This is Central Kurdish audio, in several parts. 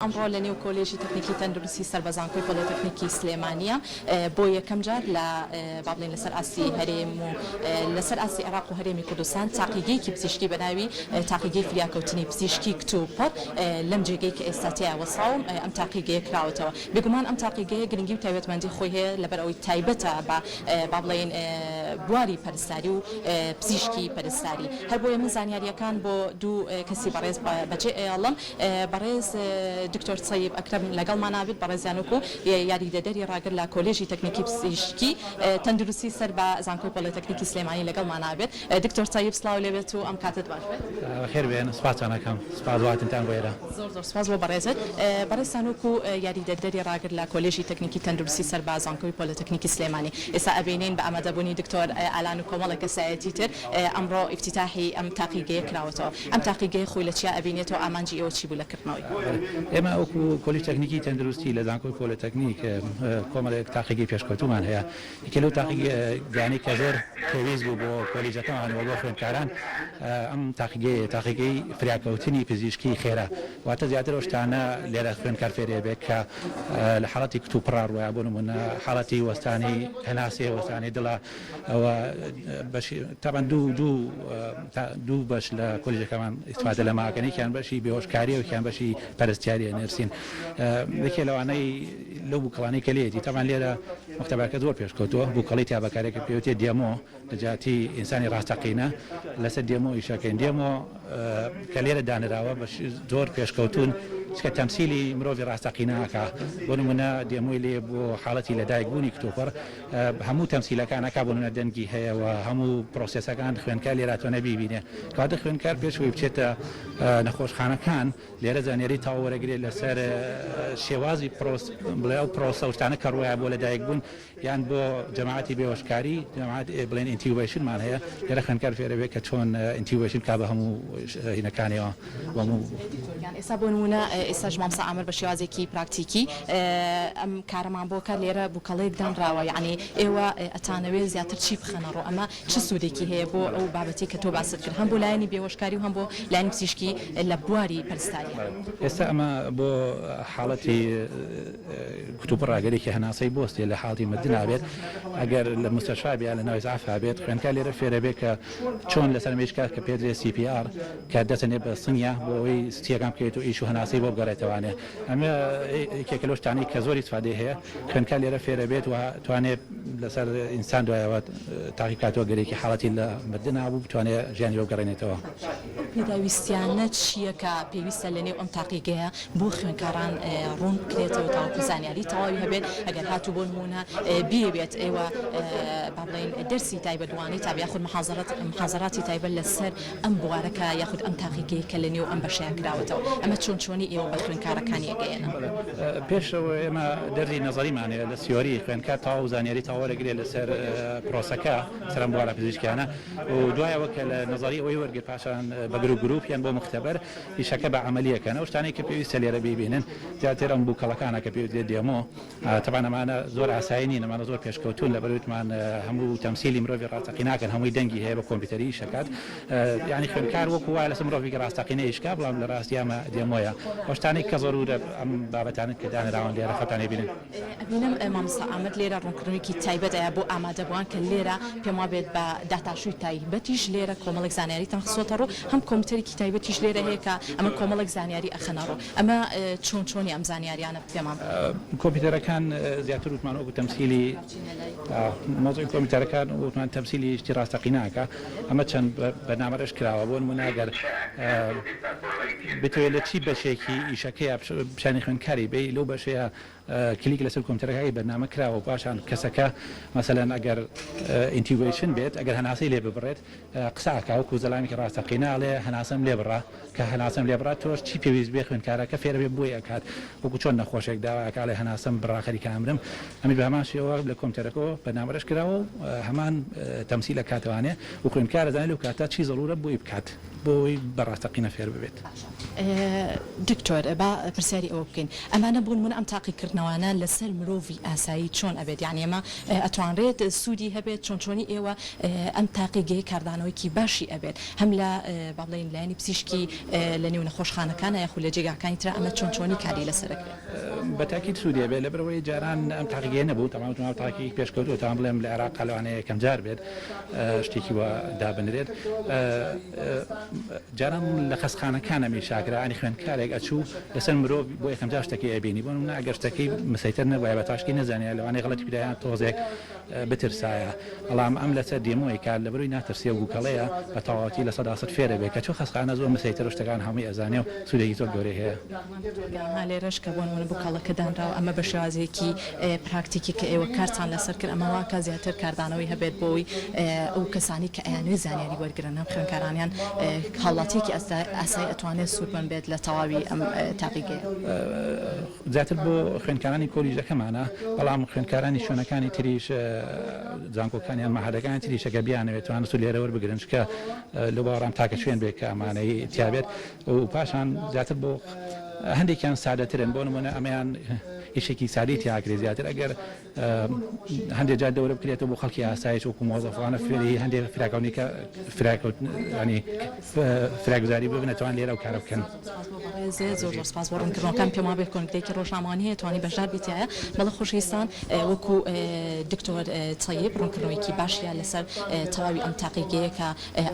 ئەمڕۆ لە نێو کۆلێژی تەکنیکی تەندروستی سەربەزانکۆی پۆلیتەکنیکی سلێمانیە بۆ یەکەم جار لە با بڵێن لەسەر ئاسی هەرێم و لەسەر ئاسی عێراق و هەرێمی کوردستان تاقیگەیەکی پزیشکی بەناوی تاقیگەی فریاکەوتنی پزیشکی کتوپەر لەم جێگەی کە ئێستا تیا وەساوم ئەم تاقیگەیە کراوەتەوە بێگومان ئەم تاقیگەیە گرنگی و تایبەتمەندی خۆی هەیە لەبەر ئەوەی تایبەتە بە با بڵێن بواری پەرستاری و پزیشکی پەرستاری هەر بۆیە من زانیاریەکان بۆ دوو کەسی بەڕێز بەجێ ئێڵم بەڕێز دکتۆر سەیب ئەکرەم لەگەڵمان نابێت بەڕێزیانوکو یاریدەدەری ڕاگر لە کۆلێژی تەکنیکی پزیشکی تەندروستی سەر بە زانکۆی پۆلیتەکنیکی سلێمانی لەگەڵمان نابێت دکتۆر سەیب سڵاو لێبێت و ئەم کاتت باش بێت خێر بێن سپاسانەکەم سپاس واتتان بۆێرە زۆر سپاس بۆ بەڕێزت بەڕێزانوکو یاریدەدەری ڕاگر لە کۆلێژی تەکنیکی تەندروستی سەر بە زانکۆی پۆلیتەکنیکی سلێمانی ئێستا ئەبینین بە ئامادەبوونی دکتۆر ئالان و کۆمەڵێک کەسایەتی تر ئەمڕۆ ئیفتتاحی ئەم تاقیگەیە کراوەتەوە ئەم تاقیگەی خۆی لە چیا ئەبینێتەوە ئامانجی ئێوە چی بوو لەکردنەوەی ئێمە ئەوکو کۆلیژ تەکنیکی تەندروستی لە زانکۆی پۆلیتەکنیک کۆمەڵێک تاقیگەی پێشکەوتومان هەیە یەکێ لەو تاقیگەیانەی کە زۆر پێویست بوو بۆ کۆلیجەکەمان و بۆ خوێندکاران ئەم تاقیگەی فریاکەوتنی پزیشکی خێرا واتە زیاتر ئەو شتانە لێرە خوێندکار فێرێ بێت کە لە حاڵەتی کتوپڕار ڕۆیان بۆ نمونە حاڵەتی وەستانی هەناسێ وەستانی دڵە ئەوە تابان دوو بەش لە کۆلیجەکەمان ئیستفادە لە ماکەنێکیان بەشی بێهۆشکاری و یان بەشی پەرستیاریە نرسین یەکێ لەوانەی لەو بووکەڵانەی کە لێتی تاوان لێرە مەکتەبەکە زۆر پێشکەوتووە بووکەڵی تیابەکارێکە پێوتێ دێمۆ لە جاتی ئینسانی ڕاستەقینە لەسەر دێمۆ ئیشەکەین دێمۆ کە لێرە دانراوە بە زۆر پێشکەوتون کە تەمسیلی مرۆڤی ڕاستەقینەکە بۆ نمونە دێمۆی لێ بۆ حاڵەتی لەدایکبوونی کتۆپەر هەموو تەمسیلەکانەکە بۆ نمونە دەنگی هەیە و هەموو پرۆسێسەکان خوێندکار لێراتوانە بیبینێ کاتە خوێندکار پێشەوەی بچێتە نەخۆشخانەکان لێرە زانیاری تاوەرەگرێت لەسەر شێوازی بڵێ ئەو پرۆسە شتانە کە ڕۆیە بۆ لەدایکبوون یان بۆ جەماعەتی بێهۆشکاری جەماعەت بڵێن ئینتیوبیشنمان هەیە لێرە خوێندکار فێرەوێت کە چۆن ئینتیوبیشن کا بە هەموو هینەکانیەوە هەموو ئێستا بۆ نمونە ئێستا مامۆستا ئامر بە شێوازێکی پراکتیکی ئەم کارەمان بۆکە لێرە بووکەڵەیەک دانراوە یعنی ئێوە ئەتانەوێت زیاتر چی بخەنەڕۆ ئەمە چ سوودێکی هەیە بۆ ئەو بابەتی کە تۆ باست کرد هەم بۆ لایەنی بێهۆشکاری و هەم بۆ لایەنی پزیشکی لە بواری پەرستاری ئێستا ئەمە بۆ حاڵەتی کتوپڕاگەرێکی هەناسەی بۆستی لە حاڵی مدنابێت ئەگەر لە مستەشفا بیا لە ناوی زعفا بێت خوێندکار لێرە فێرە بێت کە چۆن لەسەر مێشکات کە پێدرێت CPR کە دەچێت بە سنگە بۆ ئەوەی ستیەکان بکەیت و ئیش و هەناسەی بۆ بگەڕێتەوانێ ئەمە یەکێک لەو شتانەی کە زۆر ئیسفادەی هەیە خوێندکار لێرە فێرە بێت و توانێت لەسەر ئینسان دوایەوە تاقیکاتەوە گەرێکی حاڵەتی لە مدن بوو بتوانێت ژیانی بۆ بگەڕێنێتەوە پێداویستیانە چییە کە پێویستە لە نێو ئەم تاقیگەیە بۆ خوێندکاران ڕوون بکرێتەوە تاوەکو زانیاری تەواوی هەبێت ئەگەر هاتوو بۆ نمونە بیەوێت ئێوە با بڵێن دەرسی تایبەتوانی تا یاخود محاضراتی تایبەت لەسەر ئەم بوارەکە یاخود ئەم تاقیگەی کە لە نێو ئەم بەشیان کراوەتەوە ئەمە چۆنی ئێوە بە خوێندکارەکانی ئەگەیەنە پێشەوە ئێمە دەرزی نەزەریمانەیە لە سیۆری خوێندکار تاوا و زانیاری تاوەرەگرێت لەسەر پرۆسەکە سەرم بوارە پزیشکیانە و دوایەوە کە لە نەزەری ئەوەی وەرگرت پاشان بە گروپ یان بۆ مختبەر ئیشەکە بە عملیەکەن ئەو شتانەی کە پێویستە لێرە ببینن زیاتر ئەم بووکەڵەکانە کە پێویست دێمۆ تەبان ئەمانە زۆر ئاسایی نین ئەمانە زۆر پێشکەوتون لە بەروتمان هەموو تەمسیلی مرۆڤی ڕاستەقینەکەن هەمووی دەنگی هەیە بە کۆمپیوتەری شەکات یعنی خوێندکار وەکو وایە لەسەر مرۆڤی ڕاستەقینە ئیشکا بەڵام لە ڕاستی ئەمە دێمۆیە ئەو شتانەی کە زۆرورە ئەم بابەتانە کە دانراون لێرە خەتانێ بینن ئەبینم مامۆستا ئامەد لێرە ڕوونکردنێکی تایبەتەیە بۆ ئامادەبووان کە لێرە پێم وا بێت بە داتاشوی تایبەتیش لێرە کۆمەڵێک زانیاری تەخسۆتە ڕۆ هەم کۆمپیوتەرێکی تایبەتیش لێرە هەیە کە ئەمە کۆمەڵێک زانیاری ئەخەنەڕۆ ئەمە چۆنی ئەم زانیاریانە پێمان کۆمپیوتەرەکان زیاتر وتمان وەکو تەمسیلی مۆزۆی کۆمپیوتەرەکان وتمان تەمسیلی شتی ڕاستەقینەکە ئەمە چەند بەنامەرەش کراوە بۆ نمونە ئەگەر بتوێت لە چی بەشێکی ئیشەکەی پیشانی خوێندکاری بێ لەو بەشەیە کلیک لەسەر کۆمپیوتەرەکەی بەنامە کراوە پاشان کەسەکە مەسەلەن ئەگەر ئینتیویشن بێت ئەگەر هەناسەی لێ ببڕێت قساکە وەکو زەلامی کە ڕاستەقیناڵێ هەناسەم لێ بڕا کە هەناسەم لێ بڕات تۆش چی پێویست بێ خوێندکارەکە فێرە بێ بۆی ئەکات وەکو چۆن نەخۆشێک داواکڵێ هەناسەم بڕاخەری کامرم ئەمی بە هەمان شێوە لە کۆمپیوتەرەکەەوە بەنامەرەش کراوە و هەمان تەمسیلە کاتوانێ و خوێندکارە زانێت لەو کاتە چی زەڕورە بۆی بکات بۆی بەڕاستەقینە فێر ببێت. دکتۆر با پرسیاری ئەوە بکەین ئەمانە بوون من ئەم تاقیکردنەوەانە لەسەر مرۆڤی ئاسایی چۆن ئەبێت یعنی ئێمە ئەتوانرێت سوودی هەبێت چۆنی ئێوە ئەم تاقیگەی کاردانەوەیکی باشی ئەبێت هەم لە با بڵێن لایانی پزیشکی لە نێو نەخۆشخانەکانە یاخود لە جێگاکانی ترە ئەمە چۆنی کاری لەسەرەکرێت بەتاکید سوودی بێت لە بەرەوەی جاران ئەم تاقیگەی نەبوو تەمام تاقیی پێشکەوتوە تا بڵێم لە عێراق لەوانەیە یەکەم جار بێت شتێکی وە دابنرێت جاران لە خەسخانەکانە میشاکرانی خوێندکارێک ئەچوو لەسەر مرۆڤ بۆ یەکەم جار شتێکی ئەبینی بۆ نمونە ئەگەر شتەکەی مسەیتر نەبووە بە تاشکی نەزانێت لەوانەیە غەڵەتی بدایان تۆزێک بترسایە بەڵام ئەم لەسەر دێمۆی کار لە بەروی ناترسیە و گوکەڵەیە بە تەواوەتی لە 100% فێرە بێت کە چۆ خەسخانە زۆر مسەیتر شتەکان هەمووی ئەزانێ و سوودێکی زۆر گەورەی هەیە لێرەش کە بۆن بووکەڵەکە دانراوە ئەمە بە شێوازەیەکی پراکتیکی کە ئێوە کارتان لەسەر کرد ئەمە واکە زیاتر کاردانەوەی هەبێت بۆی ئەو کەسانی کە ئەیانوێ زانیاری وەرگرن ئەم خوێندکارانیان هەڵاتێکی ئاسایی ئەتوانێت سوودمەن بێت لە تەواوی ئەم تاقیگەیە زیاتر بۆ خوێندکارانی کۆلیژەکەمانە بەڵام خوێندکارانی شوێنەکانی تریش زانکۆکانیان مەحەدەکانی تریشەکە بیانەوێت توانێت و لێرە وەربگرن کە لە باڕام تاکە شوێن بێت کە ئەمانەی تیابێت و پاشان زیاتر بۆ هەندێکیان سادەترن بۆ نمونە ئەمەیان ئیشێکی سادی تیاکرێ زیاتر ئەگەر هەندێک جار دەورە بکرێتەوە بۆ خەڵکی ئاسایش وەکو مۆزەفانە فێری هەندێک فراکەونی کە ینی فراگوزاری ببنێتوان لێرە و کارە بکەن زۆر سپاس بۆ ڕوونکردنەوەکان پێما بێت کۆنگرێکی ڕۆژنامەوانی هەیە توانی بەشدار بیتایە بەڵە خۆشەویستان وەکو دکتۆر تەیب ڕوونکردنەوەیکی باشیان لەسەر تەواوی ئەم تاقیگەیە کە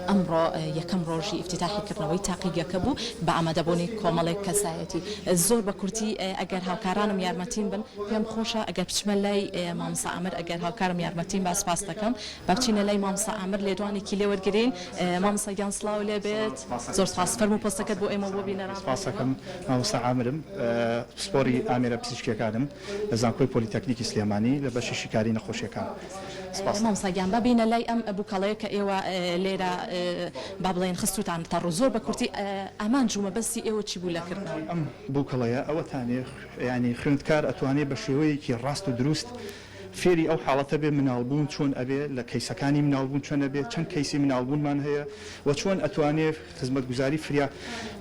ئەمڕۆ یەکەم ڕۆژی ئیفتتاحیکردنەوەی تاقیگەکە بوو بە ئامادەبوونی کۆمەڵێک کەسایەتی زۆر بە کورتی ئەگەر هاوکارانم یارمەتیم بن پێم خۆشە ئەگەر بچمە لای مامۆستا ئامر ئەگەر هاوکارم یارمەتیم با سپاس دەکەم با بچینە لای مامۆستا ئامر لێدوانێکی لێوەرگرین مامۆستا گیان سڵاو لێ بێت زۆر سپاس فەرموو پۆستەکەت بۆ ئێمە بۆ بینەران سپاسەکەم مامۆستا ئامرم سپۆری ئامێرە پزیشکیەکانم لە زانکۆی پۆلیتەکنیکی سلێمانی لە بەشی شیکاری نەخۆشیەکان مامۆستا گیان با بینە لای ئەم بووکەڵەیە کە ئێوە لێرە با بڵێن خستوتان تەڕ زۆر بە کورتی ئامان جومە بەستی ئێوە چی بوو لەکردنەوە ئەم بووکەڵەیە ئەوەتانێ ینی خوێندکار ئەتوانێت بە شێوەیەکی ڕاست و دروست فێری ئەو حاڵەتە بێ مناڵبوون چۆن ئەبێ لە کەیسەکانی مناڵبوون چۆن ئەبێ چەند کەیسی مناڵبوونمان هەیە و چۆن ئەتوانێت خزمەتگوزاری فریا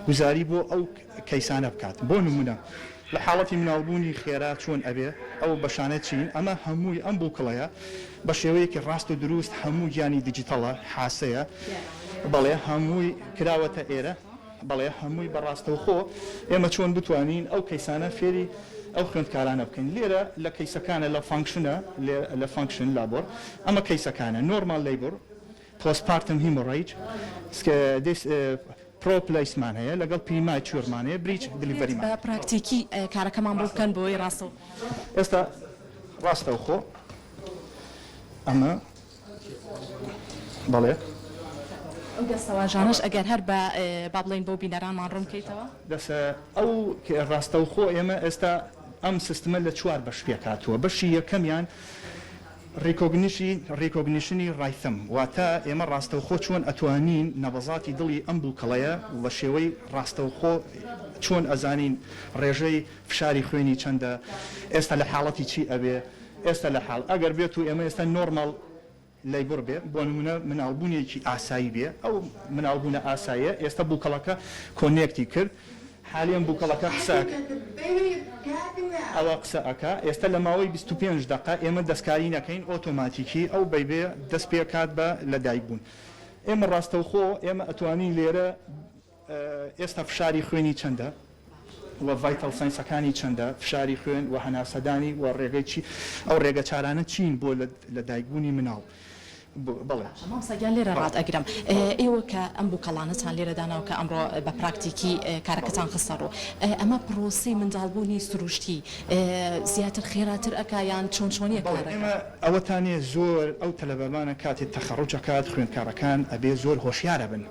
گوزاری بۆ ئەو کەیسانە بکات بۆ نمونە لە حاڵەتی مناڵبوونی خێرا چۆن ئەبێ ئەو بەشانێت چین ئەمە هەمووی ئەم بووکەڵەیە بە شێوەیەکی ڕاست و دروست هەموو گیانی دیجیتەڵە حاسەیە بەڵێ هەمووی کراوەتە ئێرە بەڵێ هەمووی بەڕاستەوە خۆ ئێمە چۆن بتوانین ئەو کەیسانە فێری ئەو خوێندکارانە بکەین لێرە لە کەیسەکانە لە فانکشنە لە فانکشن لابۆر ئەمە کەیسەکانە نۆرمال لیبر پۆستپارتم هیمۆڕیج پرۆپلیسمان هەیە لەگەڵ پیمای چۆرمانەیە بریچ دلیڤەریمان بە پراکتیکی کارەکەمان بۆ بکەن بۆی ڕاستەوە ئێستا ڕاستەوە خۆ ئەمە بەڵێ دەستەواژانش ئەگەر هەر با بڵێن بۆ بینەرانمان ڕوونکەیتەوە دەسە ئەو ڕاستەو خۆ ئێمە ئێستا ئەم سیستمە لە چوار بەش پێکاتوە بەشی یەکەمیان ڕێکۆگنیشنی ڕایتم واتە ئێمە ڕاستەوخۆ چۆن ئەتوانین نەبەزاتی دڵی ئەم بووکەڵەیە بە شێوەی ڕاستەوخۆ چۆن ئەزانین ڕێژەی فشاری خوێنی چەندە ئێستا لە حاڵەتی چی ئەبێ ئێستا لە حاڵ ئەگەر بێت و ئێمە ئێستا نۆرمال لیبر بێ بۆ نمونە مناڵبوونێکی ئاسایی بێ ئەو مناڵبوونە ئاساییە ئێستا بووکەڵەکە کۆنێکتی کرد حالیان بووکەڵەکە قسەکە ئەوە قسە ئەکا ئێستا لە ماوەی 25 دقه ئێمە دەستکاری نەکەین ئۆتۆماتیکی ئەو بەیبێ دەست پێ کات بە لەدایک بوون ئێمە ڕاستەوخۆ ئێمە ئەتوانین لێرە ئێستا فشاری خوێنی چەندە و ڤایتەڵ ساینسەکانی چەندە فشاری خوێن و هەناسەدانی و ڕێگەی چی ئەو ڕێگە چارانە چین بۆ لە دایکبوونی مناڵ بڵێ مامۆستاگیان لێرە ڕات ئەگرم ئێوە کە ئەم بووکەڵانەتان لێرە داناوە کە ئەمڕۆ بە پراکتیکی کارەکەتان خستە ڕوو ئەمە پرۆسی منداڵبوونی سروشتی زیاتر خێراتر ئەکایان چۆنچۆنیە ئێمە ئەوەتانێ زۆر ئەو تەلەبەمانە کاتێک تەخەڕوجەکات خوێندکارەکان ئەبێ زۆر هۆشیارە بن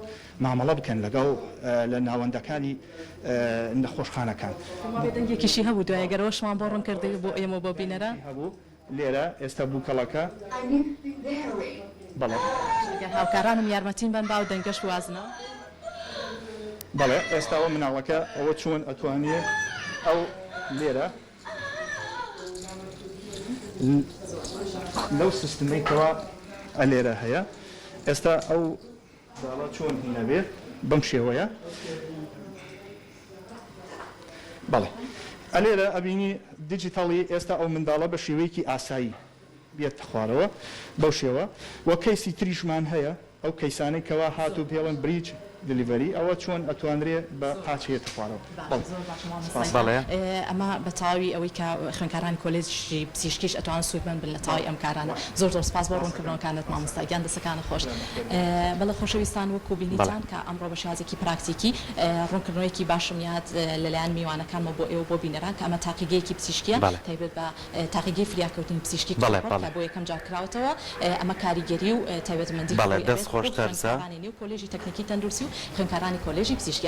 مامەڵە بکەن لەگەڵ لە ناوەندەکانی نەخۆشخانەکان دەنگێکیشی هەبوو دوایەگەرەوە شمان بۆ ڕوون کردی بۆ ئێمە بۆ بینەرە هەبوو لێرە ئێستا بووکەڵەکە بەڵێ هاوکارانم یارمەتیم بن باو دەنگەش وازنە بەڵێ ئێستاوە مناڵەکە ئەوە چۆن ئەتوانێت ئەو لێرە لەو سیستمەیەوە ئەلێرە هەیە ئێستا ئەو چۆن هینەبێت بەم شێوەیە بەڵێ ئەلێرە ئەبینی دیجیتاڵی ئێستا ئەو منداڵە بە شێوەیەکی ئاسایی بێت خوارەوە بەو شێوە وە کەیسی تریشمان هەیە ئەو کەیسانەی کەوا هاتوو پێڵن بریج دلیڤەری ئەوە چۆن ئەتوانرێ بە قاچێت خوارەوە ئەمە بە تاوی ئەوەی کە خوێنکارانی کۆلێجی پزیشکیش ئەتوان سوودمەند بن لە تاوی ئەم کارانە زۆر زۆر سپاس بۆ ڕوونکردنەوەکانت مامۆستا گیان دەستەکانە خۆش بەڵێ خۆشەویستان وەکو بینیتان کە ئەمڕۆ بە شێوازێکی پراکتیکی ڕوونکردنەوەیەکی باشمیات لەلایەن میوانەکانمە بۆ ئێوە بۆ بینەران کە ئەمە تاقیگەیەکی پزیشکیە تایبەت بە تاقیگەی فریاکەوتنی پزیشکی بۆ یەکەم جار کراوەتەوە ئەمە کاریگەری و تایبەتمەندی دەست خۆشتەرزە کۆلێژی تەکنیکی تەندروستی و خوێنکارانی کۆلێژی پزیشکی